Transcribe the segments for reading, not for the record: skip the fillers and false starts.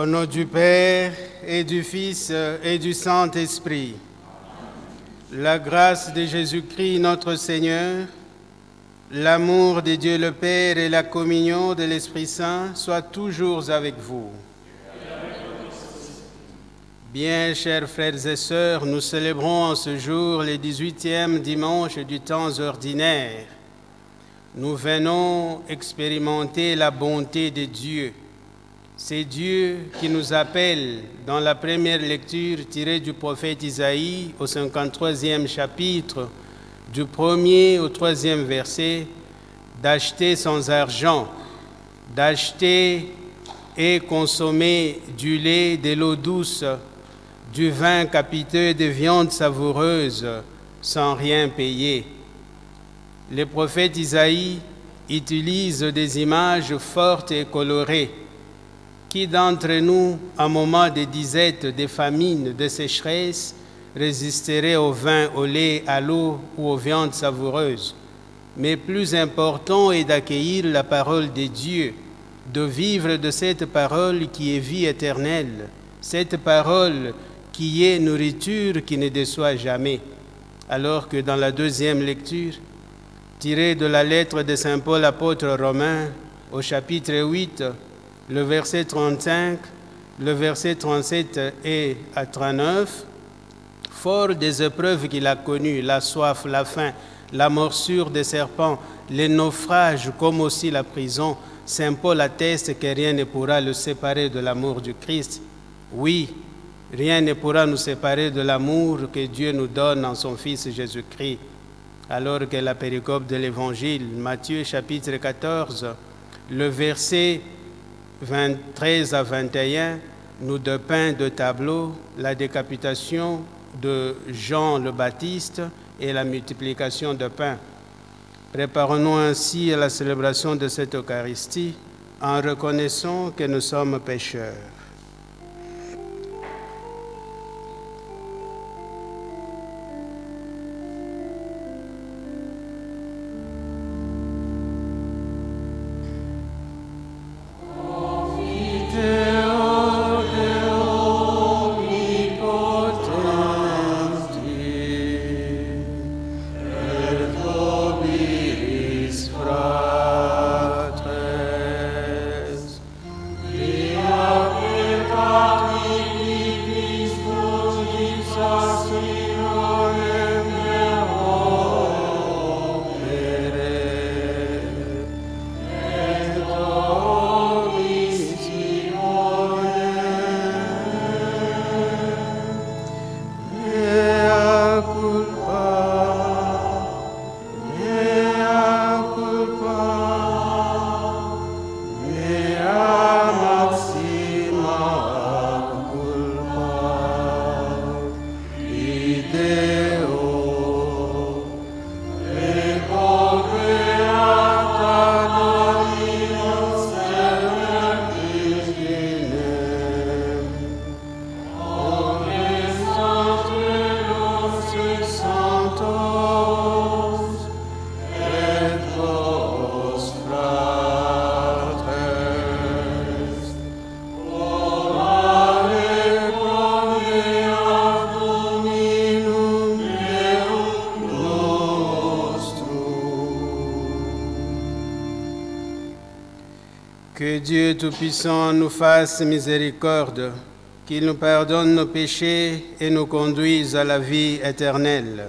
nom du Père et du Fils et du Saint-Esprit, la grâce de Jésus-Christ notre Seigneur, l'amour de Dieu le Père et la communion de l'Esprit Saint soient toujours avec vous. Bien, chers frères et sœurs, nous célébrons en ce jour le 18e dimanche du temps ordinaire. Nous venons expérimenter la bonté de Dieu. C'est Dieu qui nous appelle dans la première lecture tirée du prophète Isaïe au 53e chapitre, du 1er au 3e verset, d'acheter sans argent, d'acheter et consommer du lait, de l'eau douce, du vin capiteux et de viandes savoureuses sans rien payer. Le prophète Isaïe utilise des images fortes et colorées. Qui d'entre nous, à un moment de disette, de famine, de sécheresse, résisterait au vin, au lait, à l'eau ou aux viandes savoureuses? Mais plus important est d'accueillir la parole de Dieu, de vivre de cette parole qui est vie éternelle, cette parole qui est nourriture qui ne déçoit jamais. Alors que dans la deuxième lecture, tirée de la lettre de Saint Paul apôtre romain, au chapitre 8, le verset 35, le verset 37 et à 39, fort des épreuves qu'il a connues, la soif, la faim, la morsure des serpents, les naufrages comme aussi la prison, Saint Paul atteste que rien ne pourra le séparer de l'amour du Christ. Oui, rien ne pourra nous séparer de l'amour que Dieu nous donne en son Fils Jésus-Christ. Alors que la péricope de l'Évangile, Matthieu chapitre 14, le verset 13 à 21, nous dépeint de tableaux la décapitation de Jean le Baptiste et la multiplication de pain. Préparons-nous ainsi à la célébration de cette Eucharistie en reconnaissant que nous sommes pécheurs. Que Dieu Tout-Puissant nous fasse miséricorde, qu'il nous pardonne nos péchés et nous conduise à la vie éternelle.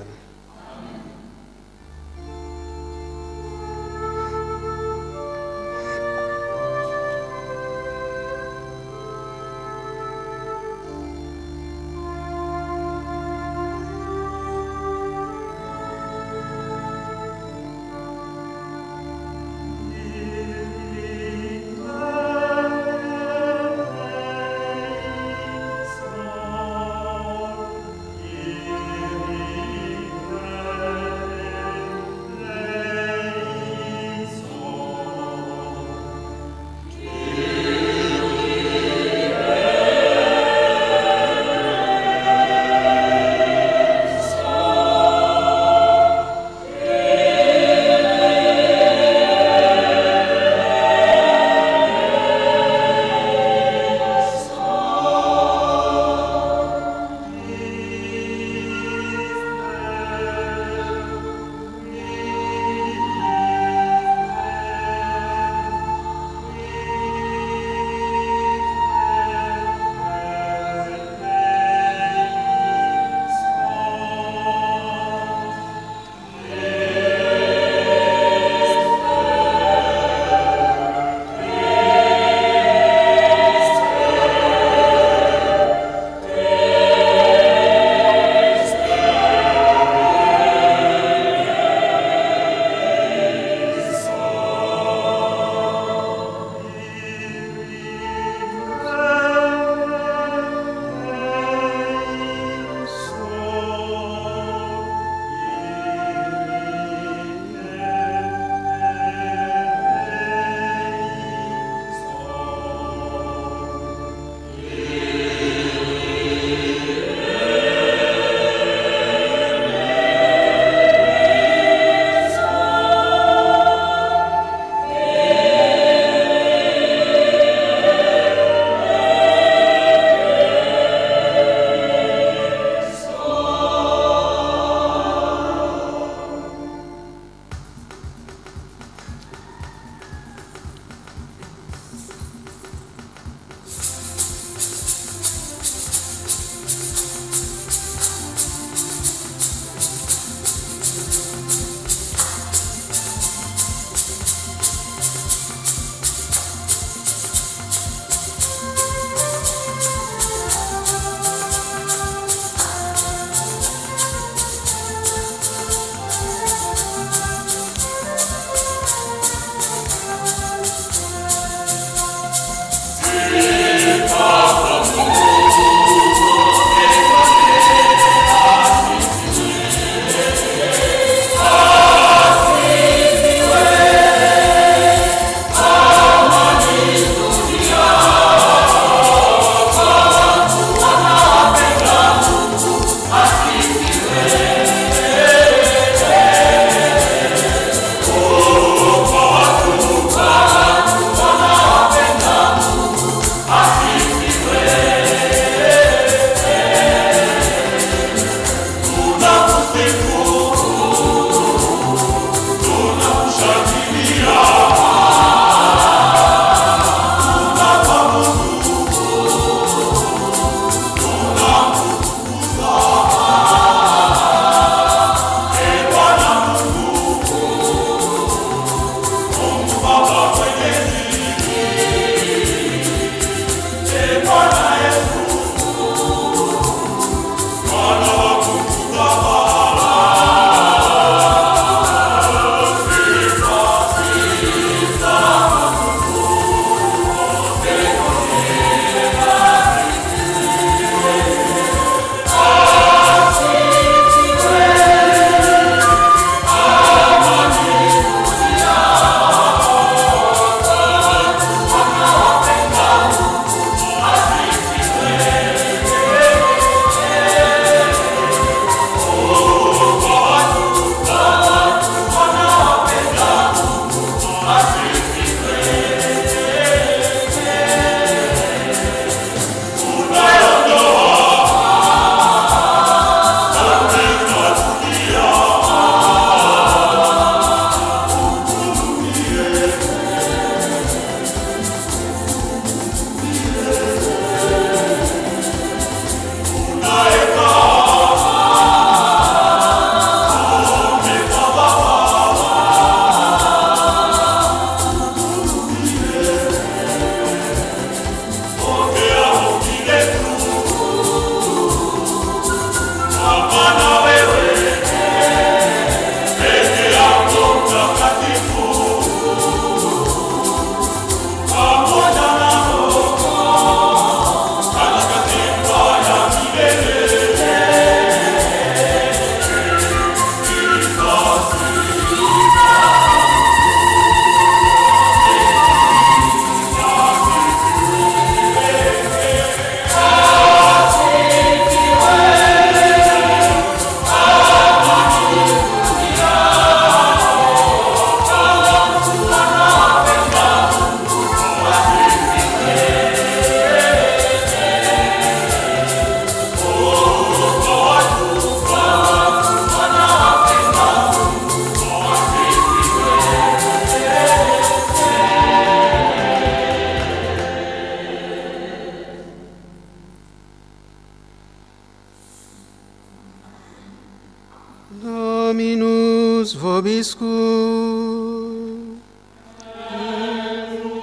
Dominus vobiscum.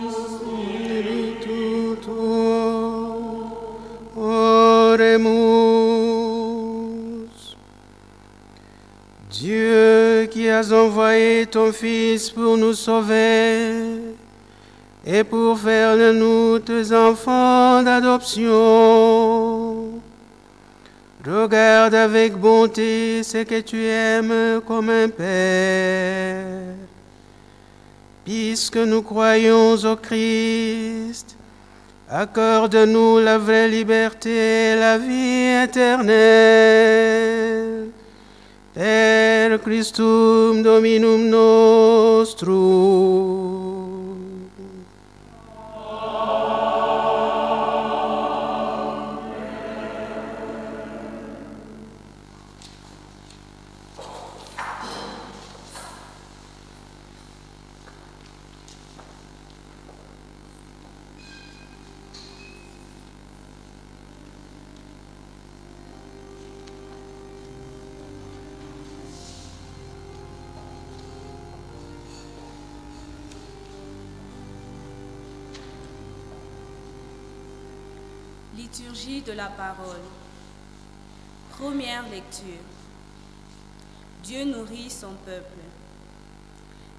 Spiritu tuo. Oremus. Dieu qui as envoyé ton Fils pour nous sauver et pour faire de nous tes enfants d'adoption, regarde avec bonté ce que tu aimes comme un Père. Puisque nous croyons au Christ, accorde-nous la vraie liberté et la vie éternelle. Per Christum Dominum nostrum. Liturgie de la parole. Première lecture. Dieu nourrit son peuple.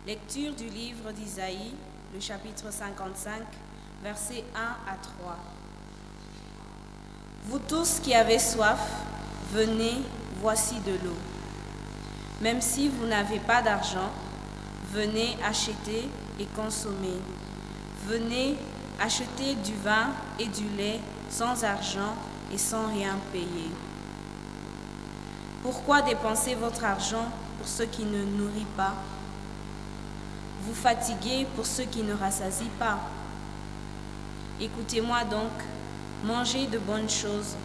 Lecture du livre d'Isaïe, le chapitre 55, versets 1 à 3. Vous tous qui avez soif, venez, voici de l'eau. Même si vous n'avez pas d'argent, venez acheter et consommer. Venez acheter du vin et du lait sans argent et sans rien payer. Pourquoi dépenser votre argent pour ce qui ne nourrit pas? Vous fatiguez pour ce qui ne rassasie pas. Écoutez-moi donc, mangez de bonnes choses,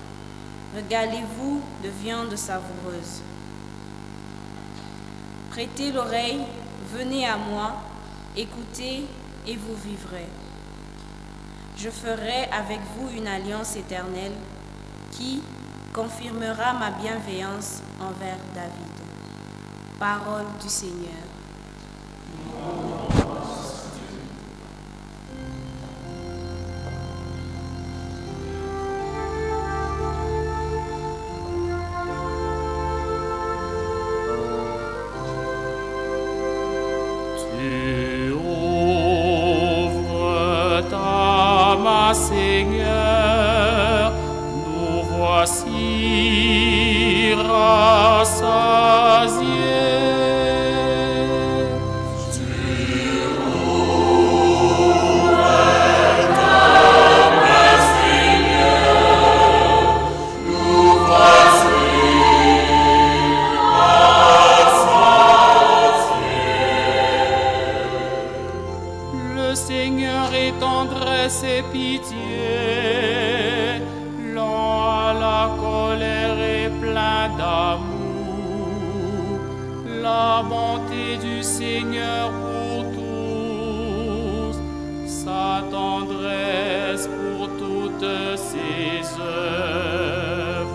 régalez-vous de viande savoureuse. Prêtez l'oreille, venez à moi, écoutez et vous vivrez. Je ferai avec vous une alliance éternelle qui confirmera ma bienveillance envers David. Parole du Seigneur. Seigneur, nous voici rassasiés. Tu ouvres ta main, Seigneur, nous voici rassasiés. Le Seigneur est tendresse et pitié, d'amour, la bonté du Seigneur pour tous, sa tendresse pour toutes ses œuvres.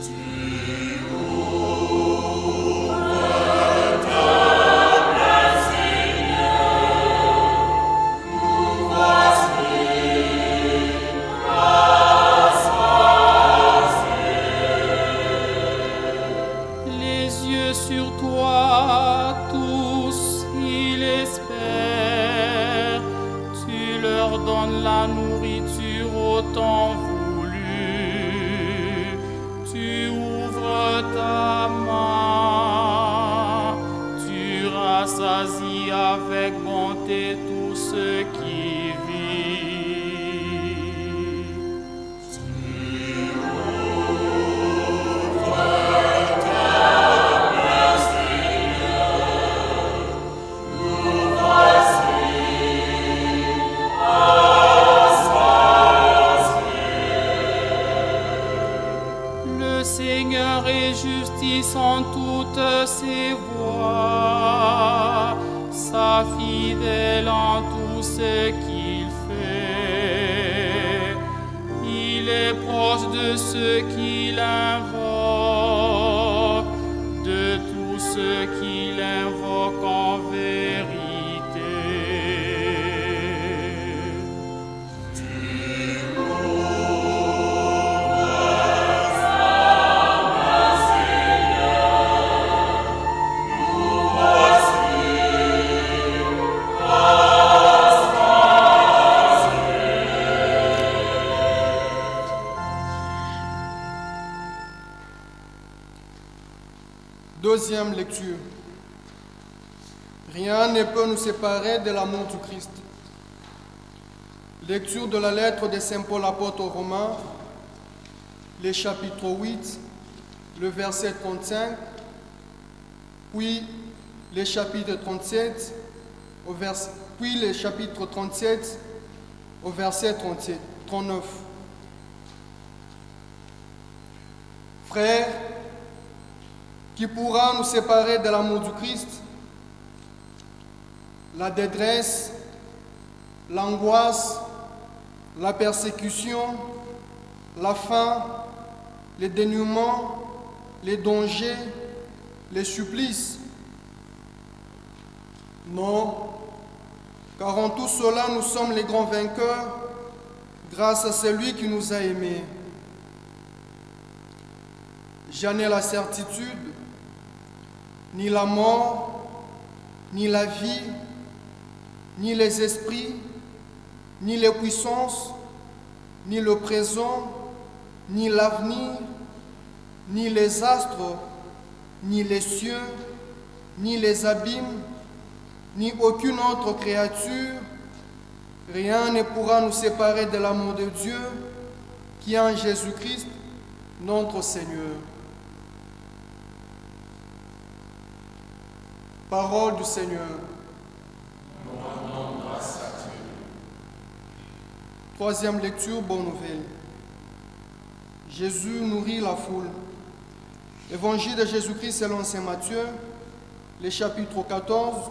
Tu ouvres ta main, Seigneur, nous voici sur toi, tous ils espèrent. Tu leur donnes la nourriture au temps voulu. Tu ouvres ta main. Tu rassasies avec bonté tous ceux qui vivent. Tu ouvres justice en toutes ses voies, sa fidèle en tout ce qu'il fait. Il est proche de ceux qui l'invoquent, Deuxième lecture. Rien ne peut nous séparer de l'amour du Christ. Lecture de la lettre de Saint Paul apôtre aux Romains, le chapitre 8, le verset 35, puis le chapitre 37, puis le chapitre 37 au verset 39. Frères, qui pourra nous séparer de l'amour du Christ? La détresse, l'angoisse, la persécution, la faim, le dénuement, les dangers, les supplices? Non, car en tout cela nous sommes les grands vainqueurs grâce à celui qui nous a aimés. J'en ai la certitude, ni la mort, ni la vie, ni les esprits, ni les puissances, ni le présent, ni l'avenir, ni les astres, ni les cieux, ni les abîmes, ni aucune autre créature, rien ne pourra nous séparer de l'amour de Dieu qui est en Jésus-Christ, notre Seigneur. Parole du Seigneur. Nous rendons grâce à Dieu. Troisième lecture, bonne nouvelle. Jésus nourrit la foule. Évangile de Jésus-Christ selon saint Matthieu, le chapitre 14,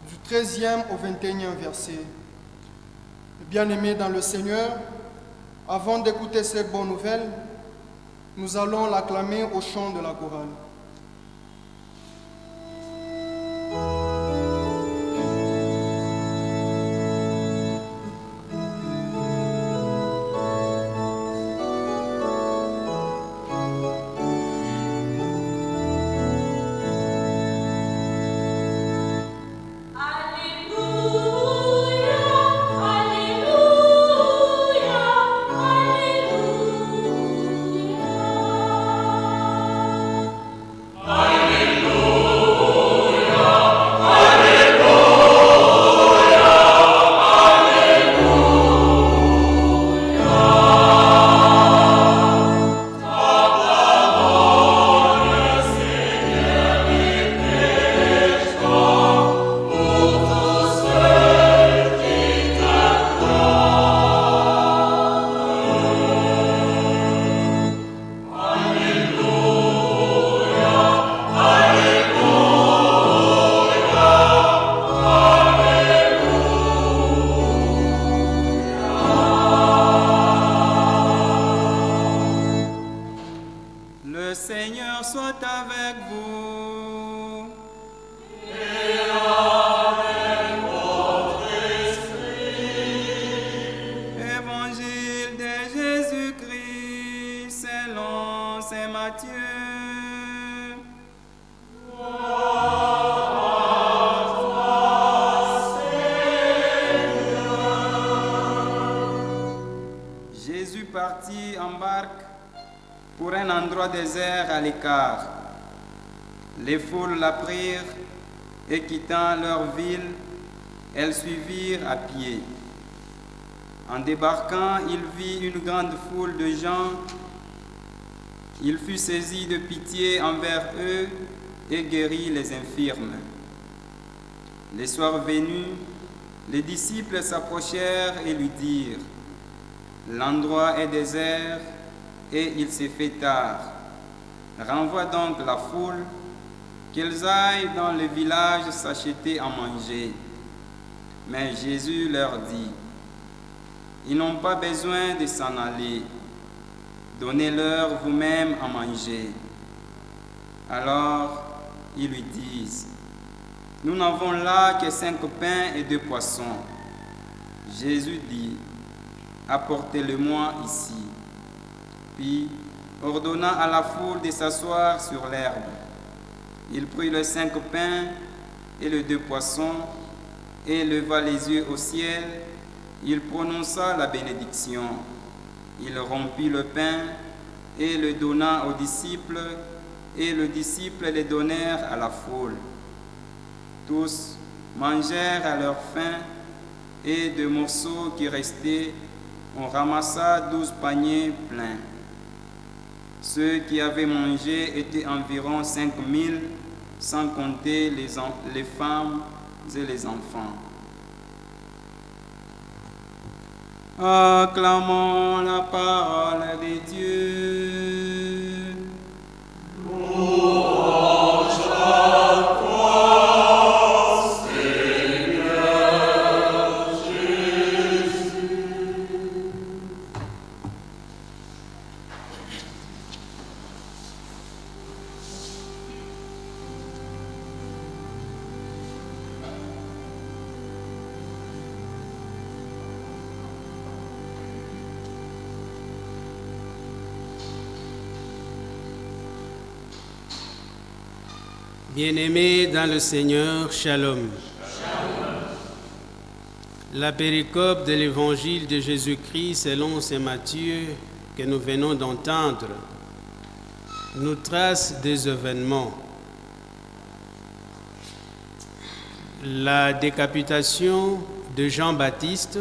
du 13e au 21e verset. Bien-aimés dans le Seigneur, avant d'écouter cette bonne nouvelle, nous allons l'acclamer au chant de la chorale. Le Seigneur soit avec vous. Et avec votre esprit. Évangile de Jésus-Christ selon saint Matthieu. Jésus partit en barque pour un endroit désert à l'écart. Les foules l'apprirent et quittant leur ville, elles suivirent à pied. En débarquant, il vit une grande foule de gens. Il fut saisi de pitié envers eux et guérit les infirmes. Les soirs venus, les disciples s'approchèrent et lui dirent: l'endroit est désert et il s'est fait tard. Renvoie donc la foule, qu'ils aillent dans le village s'acheter à manger. Mais Jésus leur dit: ils n'ont pas besoin de s'en aller. Donnez-leur vous-même à manger. Alors ils lui disent: nous n'avons là que 5 pains et 2 poissons. Jésus dit: apportez-le-moi ici. Puis, ordonnant à la foule de s'asseoir sur l'herbe, il prit les 5 pains et les 2 poissons, et leva les yeux au ciel. Il prononça la bénédiction. Il rompit le pain et le donna aux disciples, et le disciple les donnèrent à la foule. Tous mangèrent à leur faim, et de morceaux qui restaient, on ramassa 12 paniers pleins. Ceux qui avaient mangé étaient environ 5000, sans compter les femmes et les enfants. Acclamons la parole de Dieu. Louange à toi, Seigneur Jésus. Bien-aimés dans le Seigneur, Shalom. La péricope de l'évangile de Jésus-Christ selon saint Matthieu que nous venons d'entendre nous trace des événements. La décapitation de Jean-Baptiste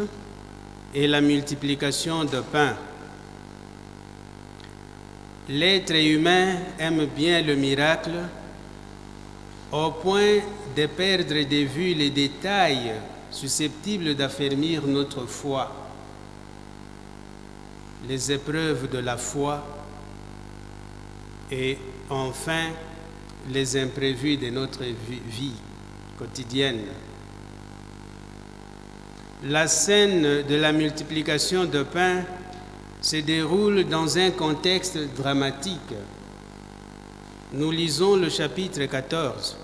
et la multiplication de pain. L'être humain aime bien le miracle au point de perdre de vue les détails susceptibles d'affermir notre foi, les épreuves de la foi et enfin les imprévus de notre vie quotidienne. La scène de la multiplication de pain se déroule dans un contexte dramatique. Nous lisons le chapitre 14.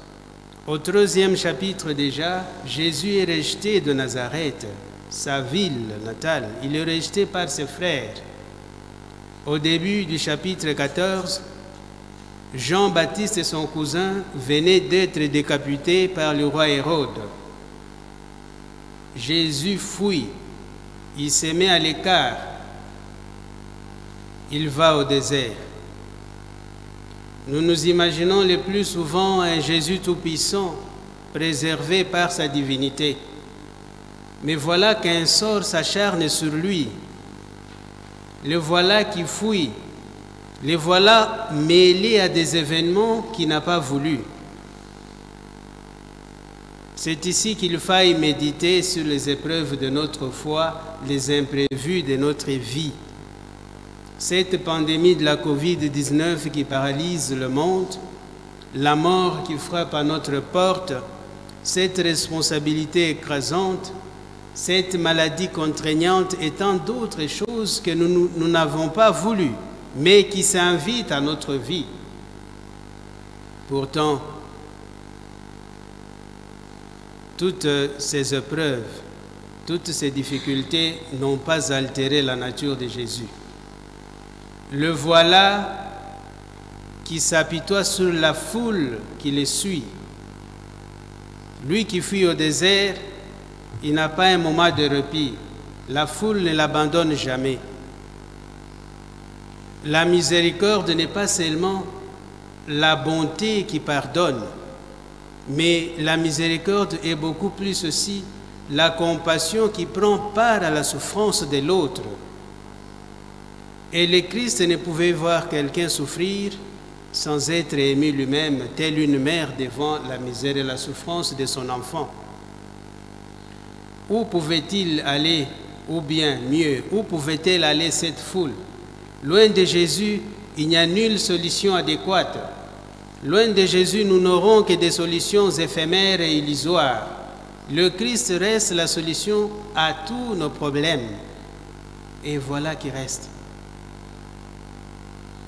Au 3e chapitre déjà, Jésus est rejeté de Nazareth, sa ville natale. Il est rejeté par ses frères. Au début du chapitre 14, Jean-Baptiste et son cousin venaient d'être décapités par le roi Hérode. Jésus fuit, il se met à l'écart, il va au désert. Nous nous imaginons le plus souvent un Jésus tout-puissant, préservé par sa divinité. Mais voilà qu'un sort s'acharne sur lui. Le voilà qui fuit. Le voilà mêlé à des événements qu'il n'a pas voulu. C'est ici qu'il faille méditer sur les épreuves de notre foi, les imprévus de notre vie. Cette pandémie de la Covid-19 qui paralyse le monde, la mort qui frappe à notre porte, cette responsabilité écrasante, cette maladie contraignante et tant d'autres choses que nous n'avons pas voulu, mais qui s'invitent à notre vie. Pourtant, toutes ces épreuves, toutes ces difficultés n'ont pas altéré la nature de Jésus. Le voilà qui s'apitoie sur la foule qui le suit. Lui qui fuit au désert, il n'a pas un moment de répit. La foule ne l'abandonne jamais. La miséricorde n'est pas seulement la bonté qui pardonne, mais la miséricorde est beaucoup plus aussi la compassion qui prend part à la souffrance de l'autre. Et le Christ ne pouvait voir quelqu'un souffrir sans être ému lui-même, telle une mère devant la misère et la souffrance de son enfant. Où pouvait-il aller, ou bien mieux, où pouvait-elle aller cette foule? Loin de Jésus, il n'y a nulle solution adéquate. Loin de Jésus, nous n'aurons que des solutions éphémères et illusoires. Le Christ reste la solution à tous nos problèmes. Et voilà qui reste.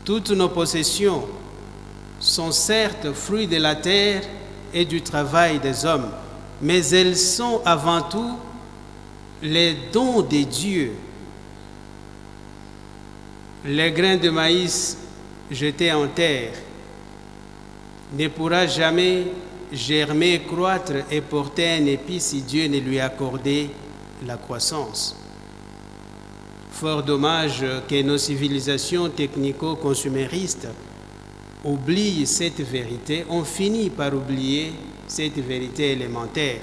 Toutes nos possessions sont certes fruits de la terre et du travail des hommes, mais elles sont avant tout les dons de Dieu. Les grains de maïs jetés en terre ne pourra jamais germer, croître et porter un épi si Dieu ne lui accordait la croissance. Fort dommage que nos civilisations technico-consuméristes oublie cette vérité, on finit par oublier cette vérité élémentaire.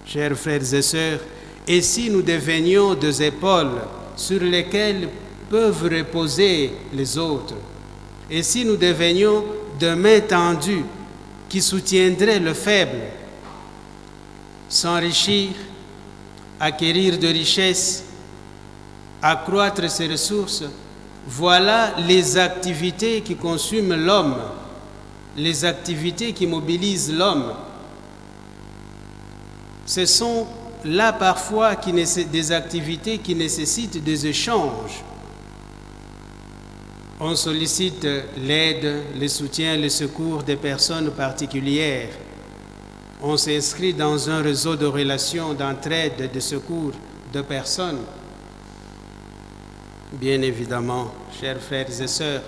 Chers frères et sœurs, et si nous devenions des épaules sur lesquelles peuvent reposer les autres, et si nous devenions des mains tendues qui soutiendraient le faible, s'enrichir, acquérir de richesses, accroître ses ressources, voilà les activités qui consument l'homme, les activités qui mobilisent l'homme. Ce sont là parfois des activités qui nécessitent des échanges. On sollicite l'aide, le soutien, le secours des personnes particulières. On s'inscrit dans un réseau de relations, d'entraide, de secours de personnes. Bien évidemment, chers frères et sœurs,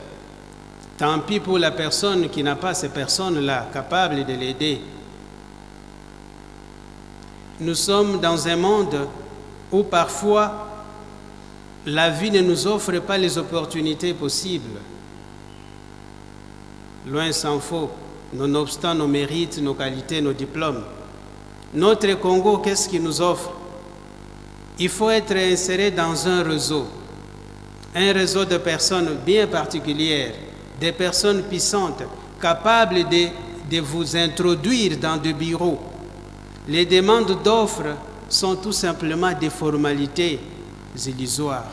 tant pis pour la personne qui n'a pas ces personnes-là capables de l'aider. Nous sommes dans un monde où parfois la vie ne nous offre pas les opportunités possibles. Loin s'en faut, nonobstant nos mérites, nos qualités, nos diplômes. Notre Congo, qu'est-ce qu'il nous offre? Il faut être inséré dans un réseau de personnes bien particulières, des personnes puissantes, capables de vous introduire dans des bureaux. Les demandes d'offres sont tout simplement des formalités illusoires,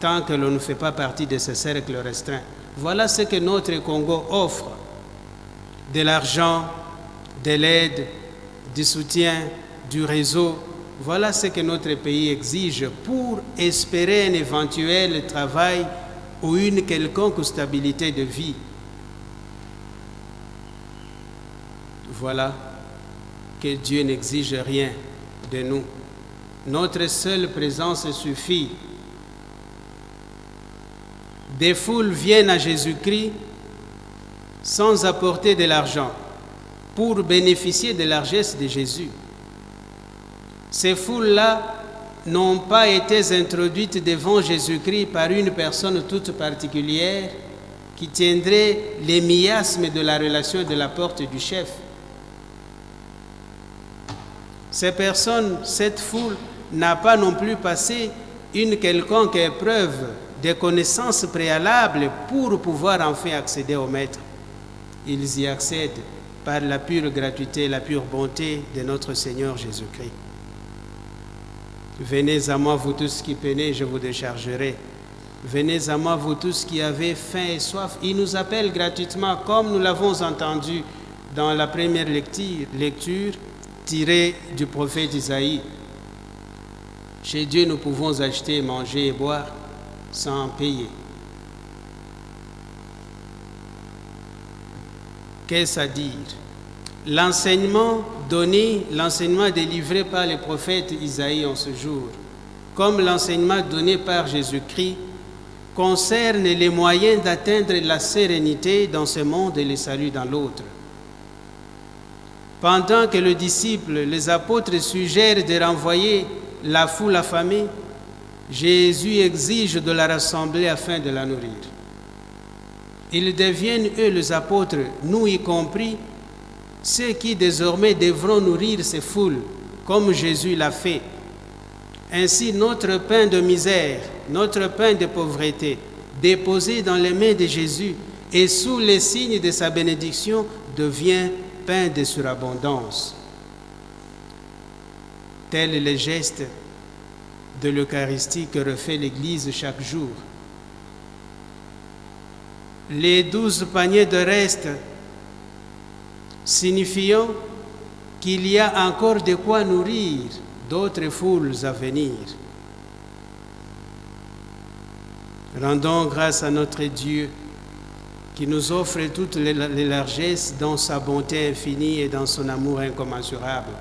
tant que l'on ne fait pas partie de ce cercle restreint. Voilà ce que notre Congo offre: de l'argent, de l'aide, du soutien, du réseau. Voilà ce que notre pays exige pour espérer un éventuel travail ou une quelconque stabilité de vie. Voilà que Dieu n'exige rien de nous. Notre seule présence suffit. Des foules viennent à Jésus-Christ sans apporter de l'argent pour bénéficier de la largesse de Jésus. Ces foules-là n'ont pas été introduites devant Jésus-Christ par une personne toute particulière qui tiendrait les miasmes de la relation de la porte du chef. Ces personnes, cette foule, n'a pas non plus passé une quelconque épreuve de connaissances préalables pour pouvoir enfin accéder au Maître. Ils y accèdent par la pure gratuité, la pure bonté de notre Seigneur Jésus-Christ. Venez à moi, vous tous qui peinez, je vous déchargerai. Venez à moi, vous tous qui avez faim et soif. Il nous appelle gratuitement, comme nous l'avons entendu dans la première lecture tirée du prophète Isaïe. Chez Dieu, nous pouvons acheter, manger et boire sans payer. Qu'est-ce à dire? L'enseignement donné, l'enseignement délivré par le prophète Isaïe en ce jour, comme l'enseignement donné par Jésus-Christ, concerne les moyens d'atteindre la sérénité dans ce monde et le salut dans l'autre. Pendant que les disciples, les apôtres suggèrent de renvoyer la foule affamée, Jésus exige de la rassembler afin de la nourrir. Ils deviennent, eux, les apôtres, nous y compris, ceux qui désormais devront nourrir ces foules, comme Jésus l'a fait. Ainsi, notre pain de misère, notre pain de pauvreté, déposé dans les mains de Jésus et sous les signes de sa bénédiction, devient pain de surabondance. Tel est le geste de l'Eucharistie que refait l'Église chaque jour. Les 12 paniers de reste signifiant qu'il y a encore de quoi nourrir d'autres foules à venir. Rendons grâce à notre Dieu qui nous offre toutes les largesses dans sa bonté infinie et dans son amour incommensurable.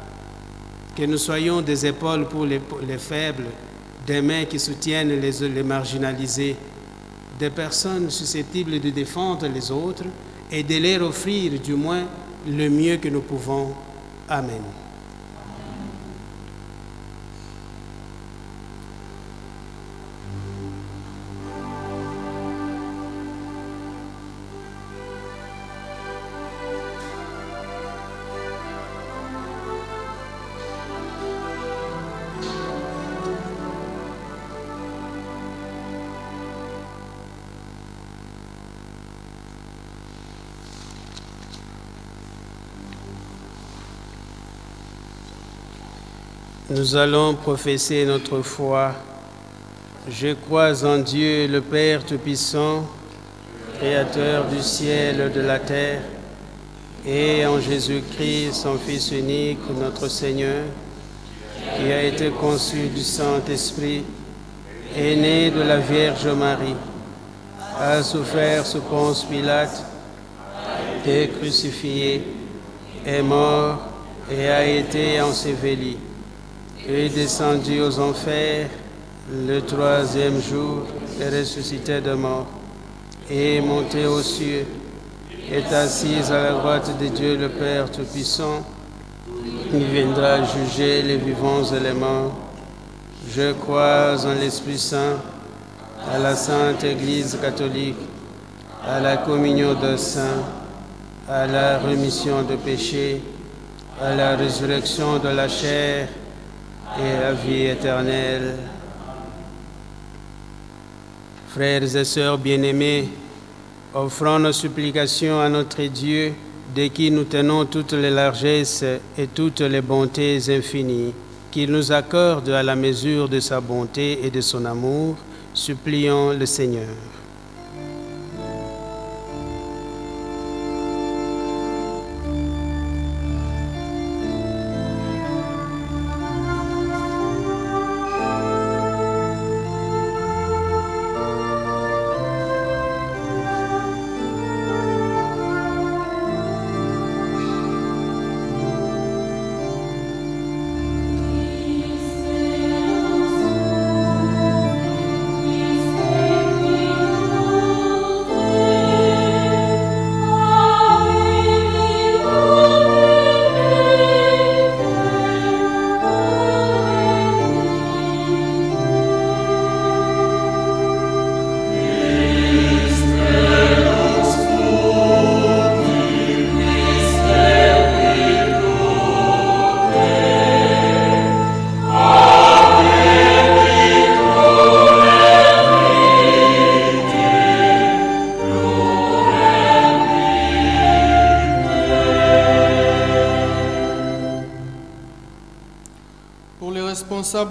Que nous soyons des épaules pour les faibles, des mains qui soutiennent les marginalisés, des personnes susceptibles de défendre les autres et de leur offrir du moins le mieux que nous pouvons. Amen. Nous allons professer notre foi. Je crois en Dieu, le Père Tout-Puissant, Créateur du ciel et de la terre, et en Jésus-Christ, son Fils unique, notre Seigneur, qui a été conçu du Saint-Esprit, est né de la Vierge Marie, a souffert sous Ponce Pilate, est crucifié, est mort et a été enseveli, est descendu aux enfers, le troisième jour est ressuscité de mort, est monté aux cieux, est assis à la droite de Dieu le Père Tout-Puissant. Il viendra juger les vivants et les morts. Je crois en l'Esprit Saint, à la Sainte Église catholique, à la communion des saints, à la rémission des péchés, à la résurrection de la chair et à la vie éternelle. Frères et sœurs bien-aimés, offrons nos supplications à notre Dieu, de qui nous tenons toutes les largesses et toutes les bontés infinies, qu'il nous accorde à la mesure de sa bonté et de son amour. Supplions le Seigneur.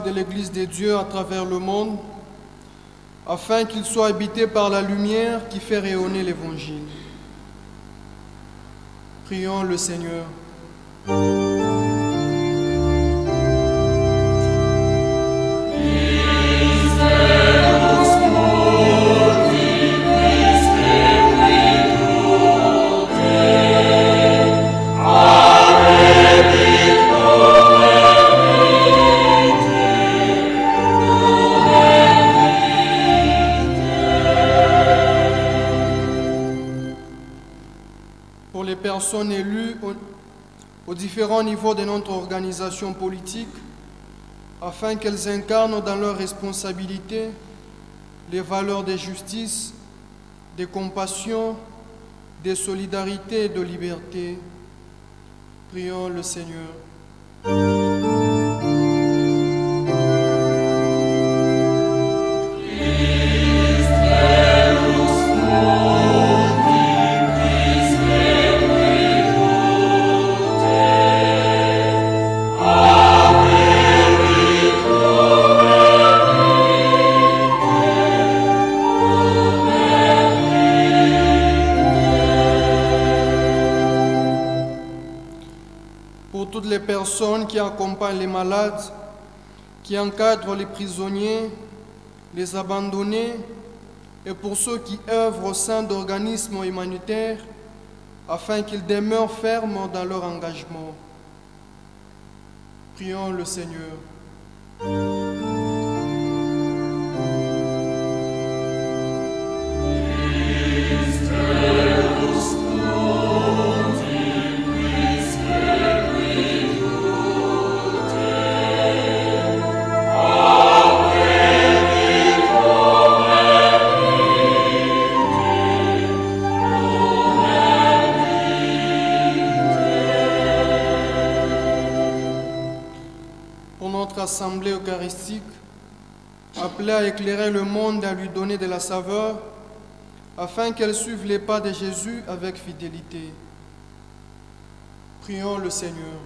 De l'Église de Dieu à travers le monde, afin qu'il soit habité par la lumière qui fait rayonner l'Évangile. Prions le Seigneur. Personnes élues aux différents niveaux de notre organisation politique, afin qu'elles incarnent dans leurs responsabilités les valeurs de justice, de compassion, de solidarité et de liberté. Prions le Seigneur. Les personnes qui accompagnent les malades, qui encadrent les prisonniers, les abandonnés, et pour ceux qui œuvrent au sein d'organismes humanitaires, afin qu'ils demeurent fermes dans leur engagement. Prions le Seigneur. Assemblée eucharistique, appelée à éclairer le monde et à lui donner de la saveur, afin qu'elle suive les pas de Jésus avec fidélité. Prions le Seigneur.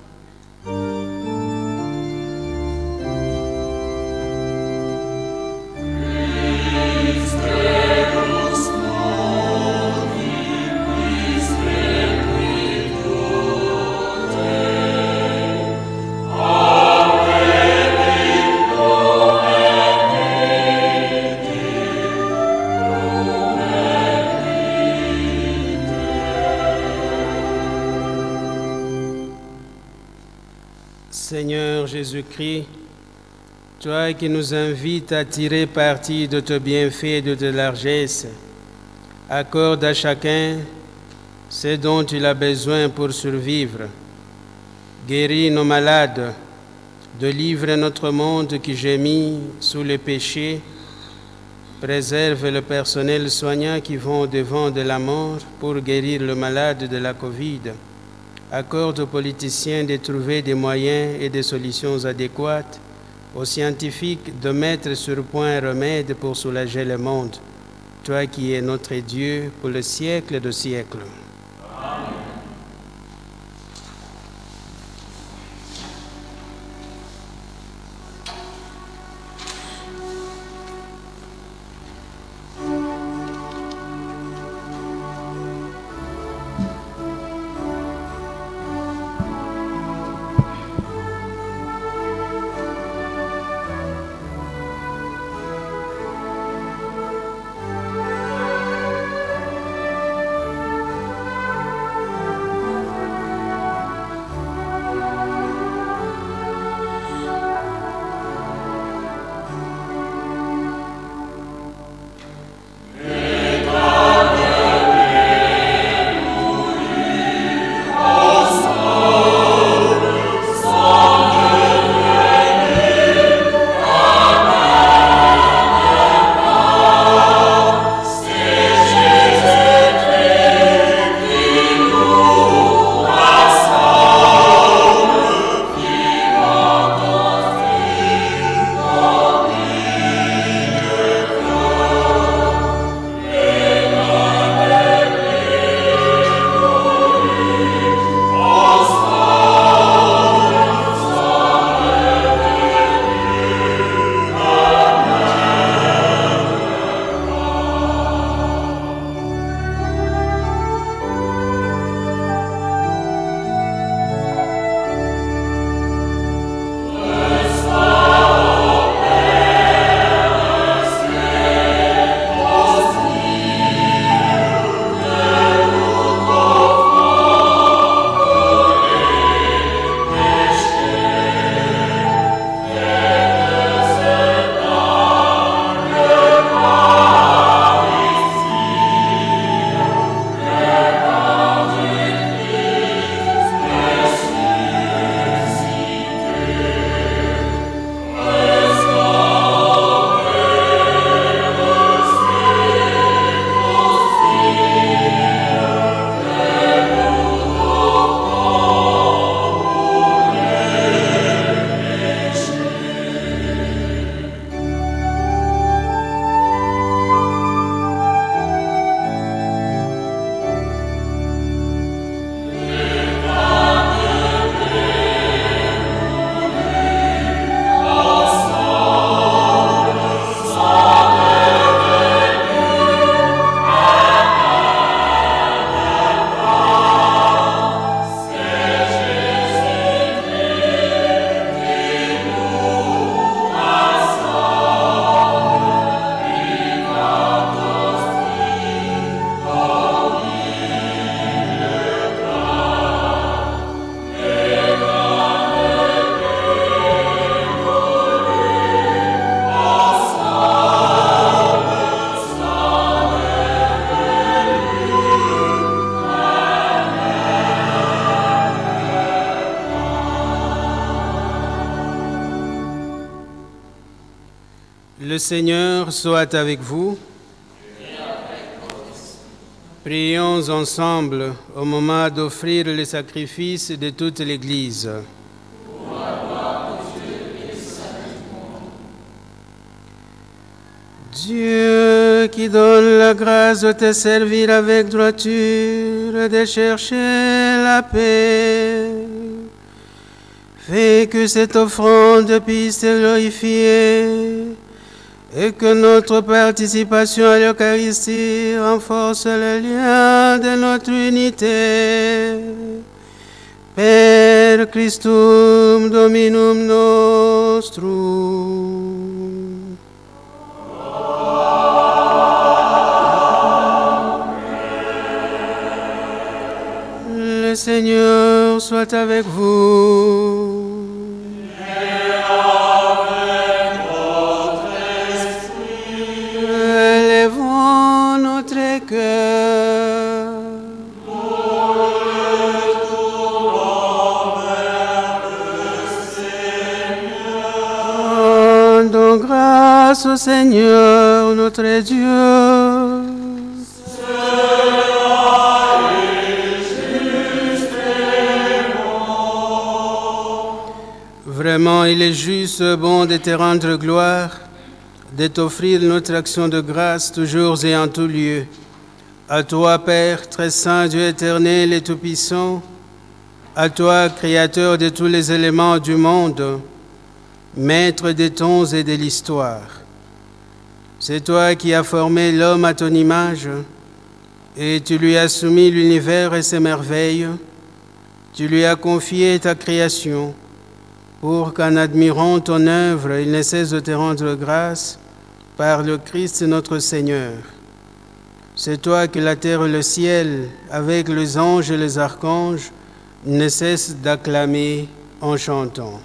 Seigneur Jésus-Christ, toi qui nous invites à tirer parti de tes bienfaits et de tes largesses, accorde à chacun ce dont il a besoin pour survivre. Guéris nos malades, délivre notre monde qui gémit sous les péchés, préserve le personnel soignant qui vont au-devant de la mort pour guérir le malade de la Covid. Accorde aux politiciens de trouver des moyens et des solutions adéquates, aux scientifiques de mettre sur point un remède pour soulager le monde. Toi qui es notre Dieu pour le siècle de siècles. Amen. Le Seigneur soit avec vous. Prions ensemble au moment d'offrir le sacrifice de toute l'Église. Dieu qui donne la grâce de te servir avec droiture et de chercher la paix, fais que cette offrande puisse te glorifier et que notre participation à l'Eucharistie renforce le lien de notre unité. Per Christum Dominum nostrum. Le Seigneur soit avec vous. grâce au Seigneur notre Dieu. Vraiment, il est juste, bon de te rendre gloire, de t'offrir notre action de grâce toujours et en tout lieu. À toi, Père, très saint, Dieu éternel et tout-puissant, à toi, Créateur de tous les éléments du monde, Maître des temps et de l'histoire. C'est toi qui as formé l'homme à ton image, et tu lui as soumis l'univers et ses merveilles. Tu lui as confié ta création, pour qu'en admirant ton œuvre, il ne cesse de te rendre grâce par le Christ notre Seigneur. C'est toi que la terre et le ciel, avec les anges et les archanges, ne cessent d'acclamer en chantant.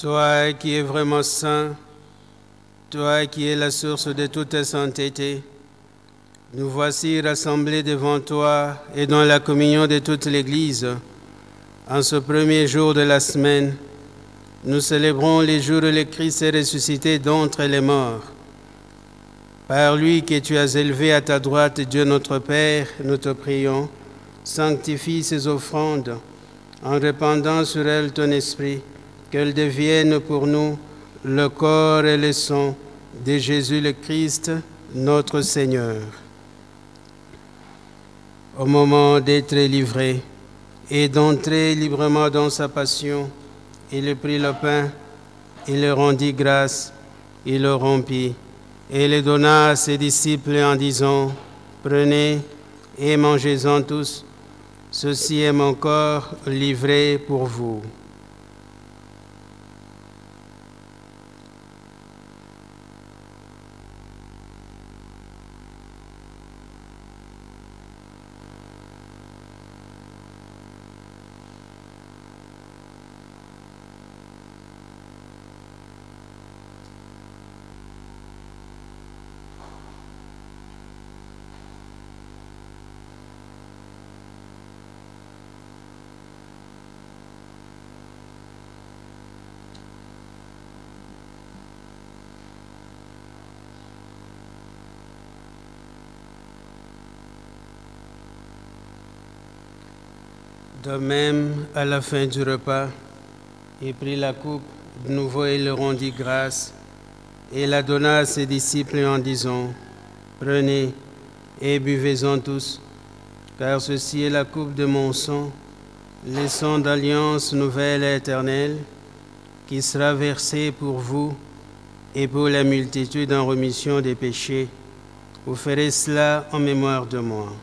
Toi qui es vraiment saint, toi qui es la source de toute sainteté, nous voici rassemblés devant toi et dans la communion de toute l'Église. En ce premier jour de la semaine, nous célébrons les jours où le Christ est ressuscité d'entre les morts. Par lui que tu as élevé à ta droite, Dieu notre Père, nous te prions, sanctifie ces offrandes en répandant sur elles ton esprit, qu'elles deviennent pour nous le corps et le sang de Jésus le Christ, notre Seigneur. Au moment d'être livré, et d'entrer librement dans sa passion, il prit le pain, il le rendit grâce, il le rompit, et le donna à ses disciples en disant, « Prenez et mangez-en tous, ceci est mon corps livré pour vous. » De même, à la fin du repas, il prit la coupe de nouveau et le rendit grâce, et la donna à ses disciples en disant, « Prenez et buvez-en tous, car ceci est la coupe de mon sang, le sang d'alliance nouvelle et éternelle, qui sera versé pour vous et pour la multitude en rémission des péchés. Vous ferez cela en mémoire de moi. »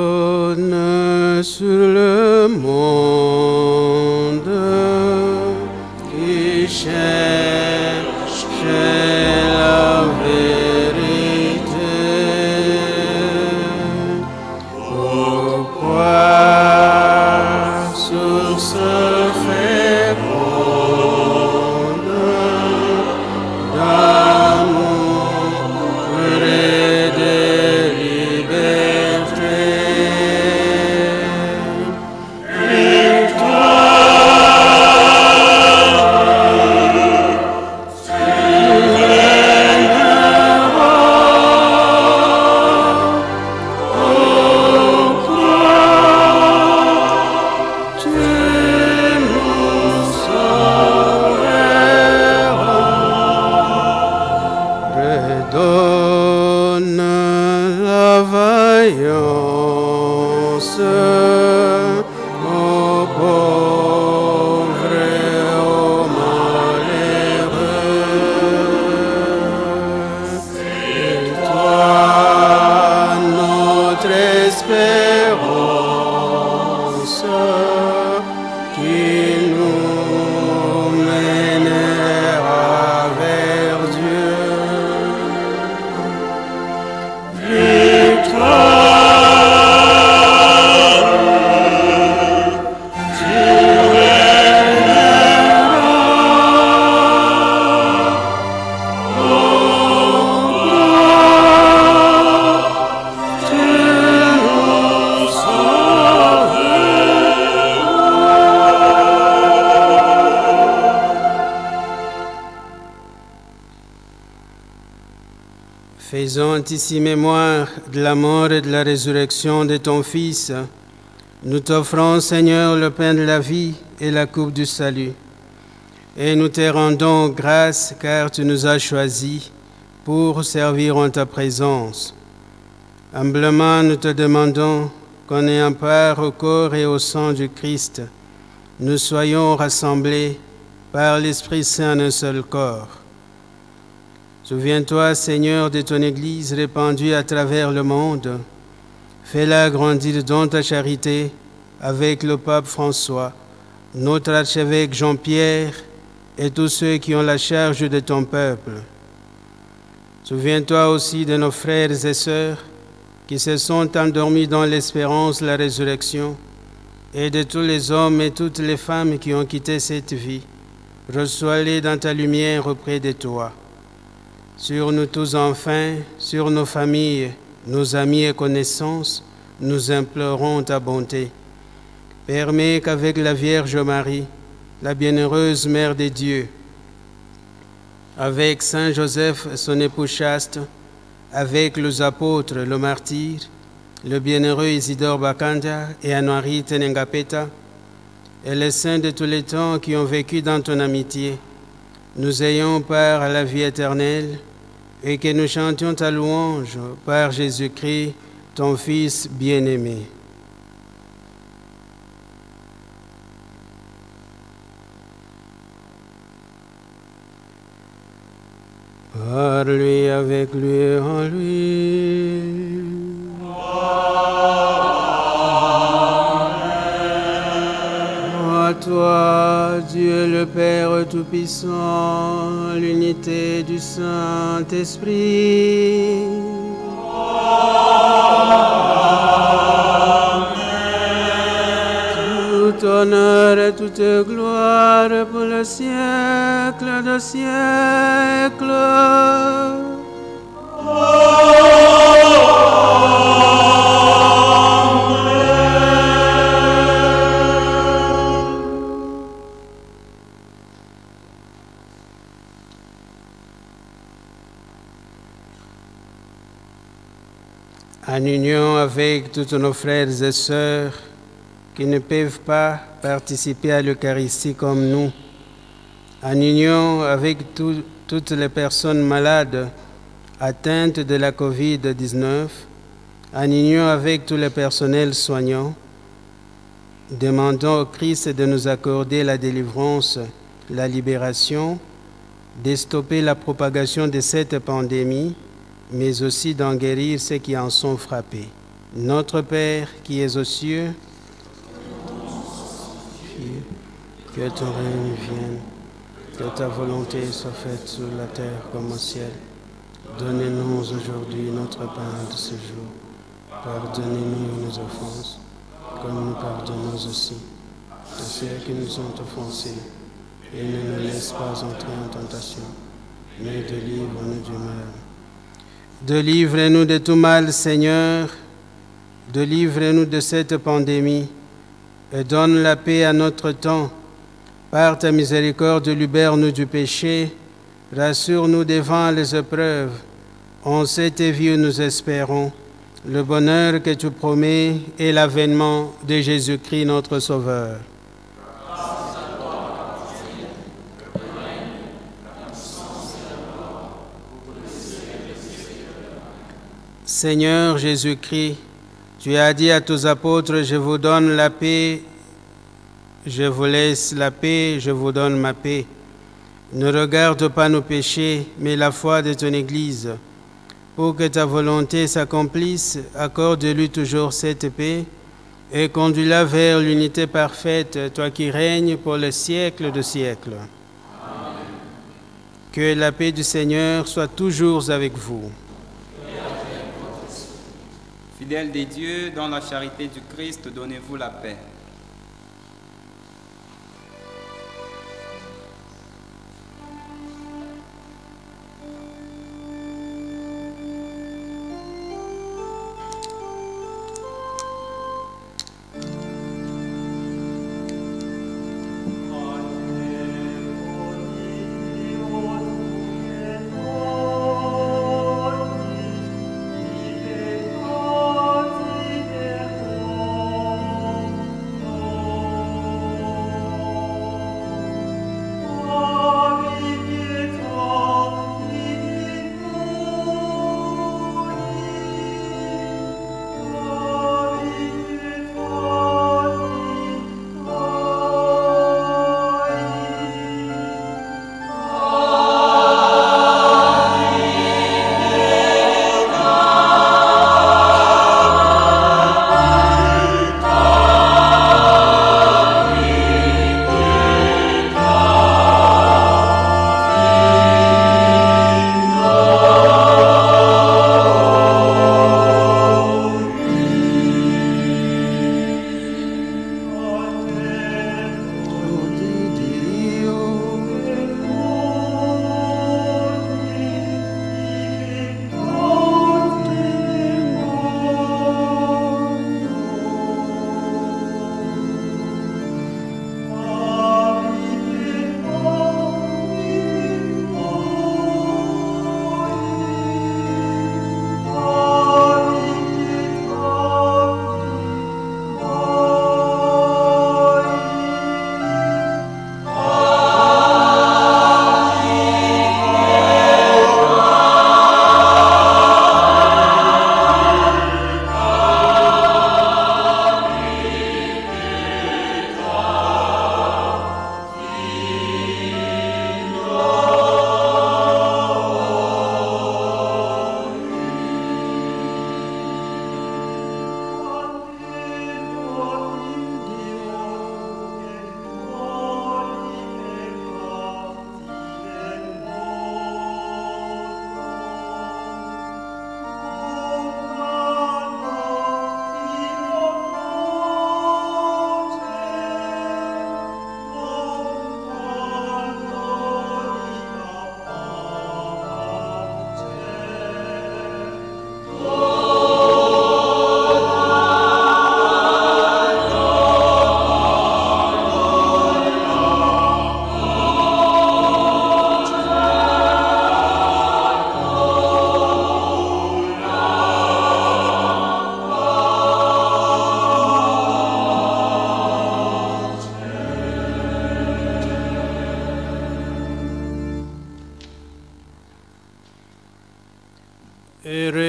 Rayonne sur le monde qui cherche la vérité. Pourquoi sur ce féconde d'amour et de Faisons ici mémoire de la mort et de la résurrection de ton Fils. Nous t'offrons, Seigneur, le pain de la vie et la coupe du salut. Et nous te rendons grâce car tu nous as choisis pour servir en ta présence. Humblement, nous te demandons qu'en ayant part au corps et au sang du Christ, nous soyons rassemblés par l'Esprit Saint en un seul corps. Souviens-toi, Seigneur, de ton Église répandue à travers le monde. Fais-la grandir dans ta charité avec le pape François, notre archevêque Jean-Pierre et tous ceux qui ont la charge de ton peuple. Souviens-toi aussi de nos frères et sœurs qui se sont endormis dans l'espérance de la résurrection et de tous les hommes et toutes les femmes qui ont quitté cette vie reçois-les dans ta lumière auprès de toi. Sur nous tous enfin, sur nos familles, nos amis et connaissances, nous implorons ta bonté. Permets qu'avec la Vierge Marie, la bienheureuse Mère de Dieu, avec Saint Joseph, son époux chaste, avec les apôtres, le martyr, le bienheureux Isidore Bakanda et Anouari Tenengapeta, et les saints de tous les temps qui ont vécu dans ton amitié, nous ayons part à la vie éternelle et que nous chantions ta louange par Jésus-Christ, ton Fils bien-aimé. Par lui, avec lui et en lui. À toi, Dieu le Père Tout-Puissant, l'unité du Saint-Esprit. Tout honneur et toute gloire pour le siècle des siècles. En union avec tous nos frères et sœurs qui ne peuvent pas participer à l'Eucharistie comme nous, en union avec toutes les personnes malades atteintes de la COVID-19, en union avec tous les personnels soignants, demandons au Christ de nous accorder la délivrance, la libération, de stopper la propagation de cette pandémie, mais aussi d'en guérir ceux qui en sont frappés. Notre Père qui es aux cieux, que ton règne vienne, que ta volonté soit faite sur la terre comme au ciel. Donnez-nous aujourd'hui notre pain de ce jour. Pardonnez-nous nos offenses, comme nous pardonnons aussi à ceux qui nous ont offensés. Et ne nous laisse pas entrer en tentation, mais délivre-nous du mal. Délivre-nous de tout mal, Seigneur. Délivre-nous de cette pandémie et donne la paix à notre temps. Par ta miséricorde, libère-nous du péché. Rassure-nous devant les épreuves. En cette vie où nous espérons le bonheur que tu promets et l'avènement de Jésus-Christ, notre Sauveur. Seigneur Jésus-Christ, tu as dit à tes apôtres, je vous donne la paix, je vous laisse la paix, je vous donne ma paix. Ne regarde pas nos péchés, mais la foi de ton Église. Pour que ta volonté s'accomplisse, accorde-lui toujours cette paix et conduis-la vers l'unité parfaite, toi qui règnes pour le siècle de siècles. Amen. Que la paix du Seigneur soit toujours avec vous. Fidèles des dieux, dans la charité du Christ, donnez-vous la paix.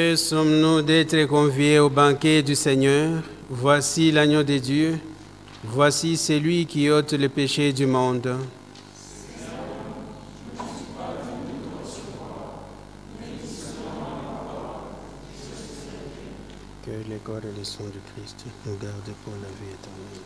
Heureux sommes-nous d'être conviés au banquet du Seigneur. Voici l'agneau de Dieu. Voici celui qui ôte le péché du monde. Que le corps et le sang du Christ nous gardent pour la vie éternelle.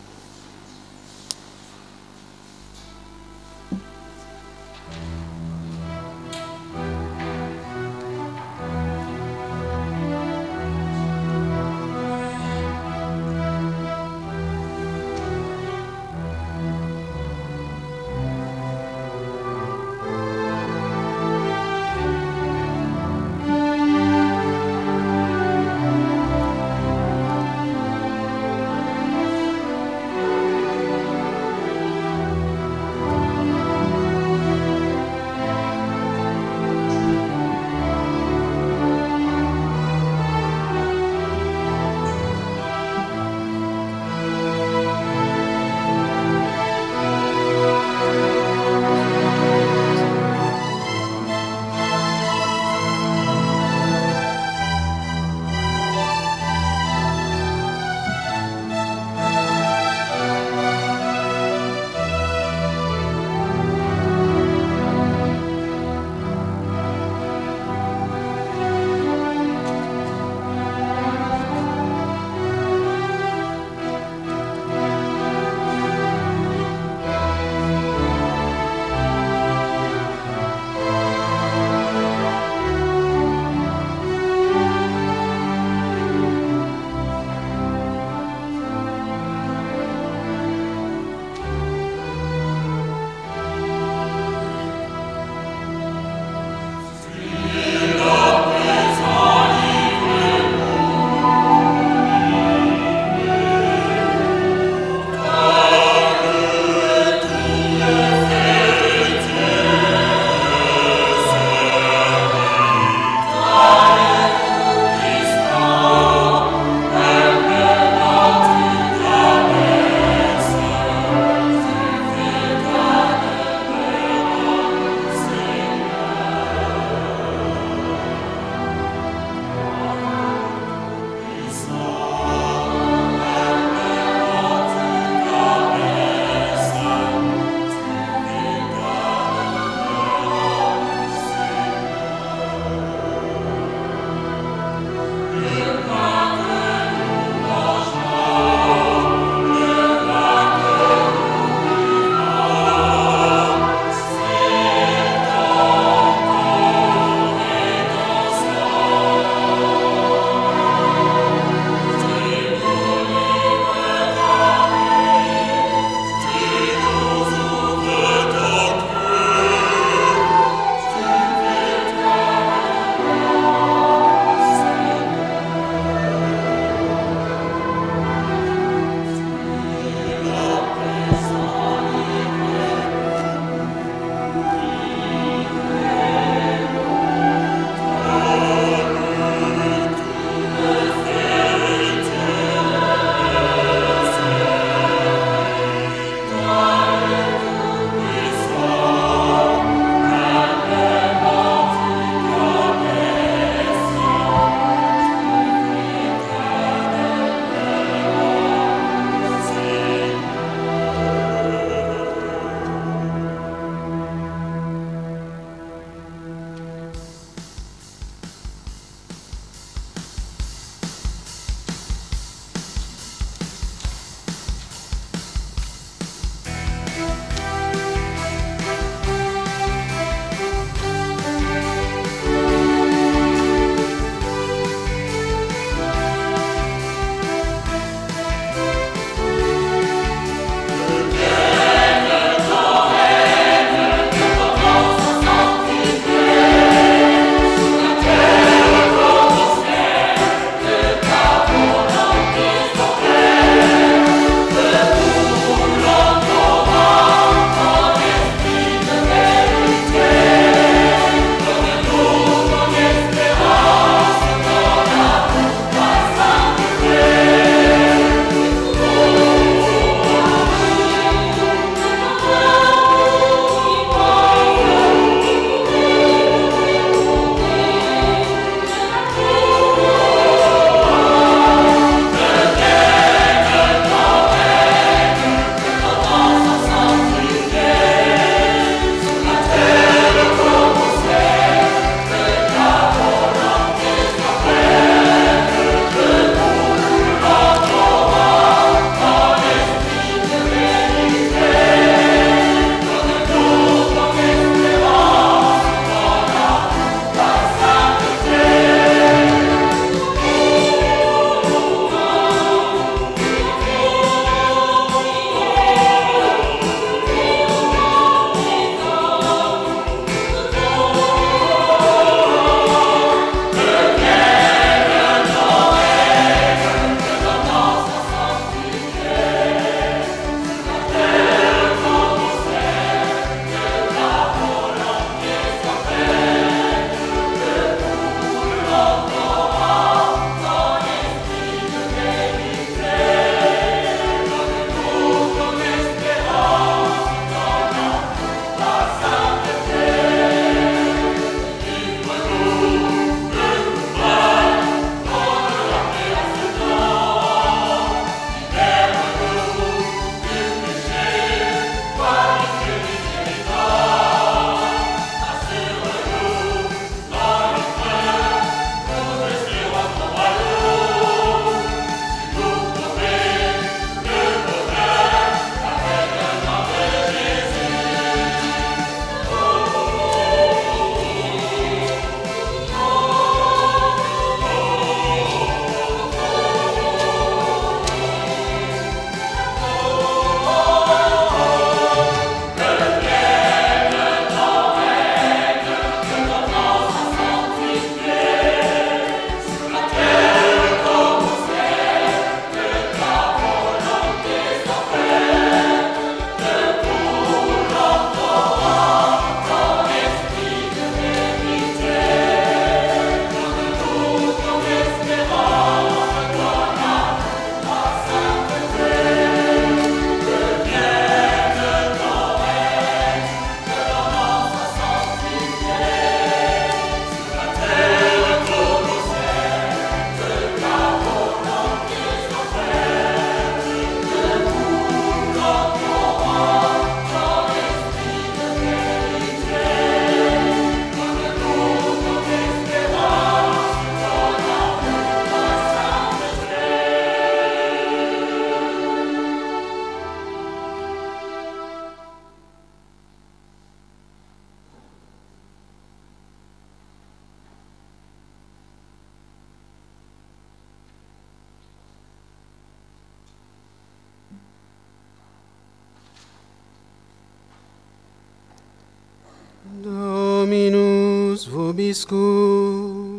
Dominus vobiscum.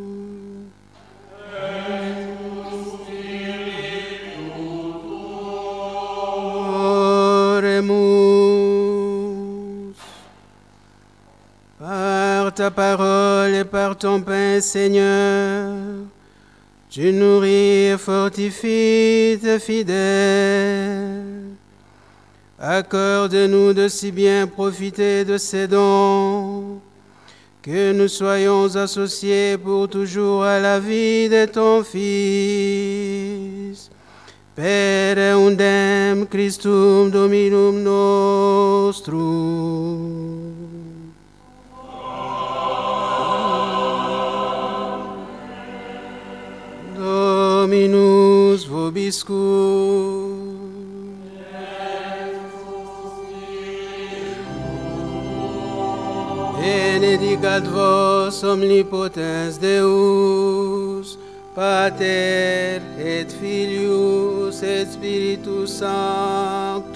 Oremus. Par ta parole et par ton pain, Seigneur, tu nourris et fortifies tes fidèles. Accorde-nous de si bien profiter de ces dons, que nous soyons associés pour toujours à la vie de ton Fils. Per eundem Christum Dominum nostrum. Dominus vobiscum. Benedicat vos omnipotens Deus, Pater et Filius et Spiritus Sanctus.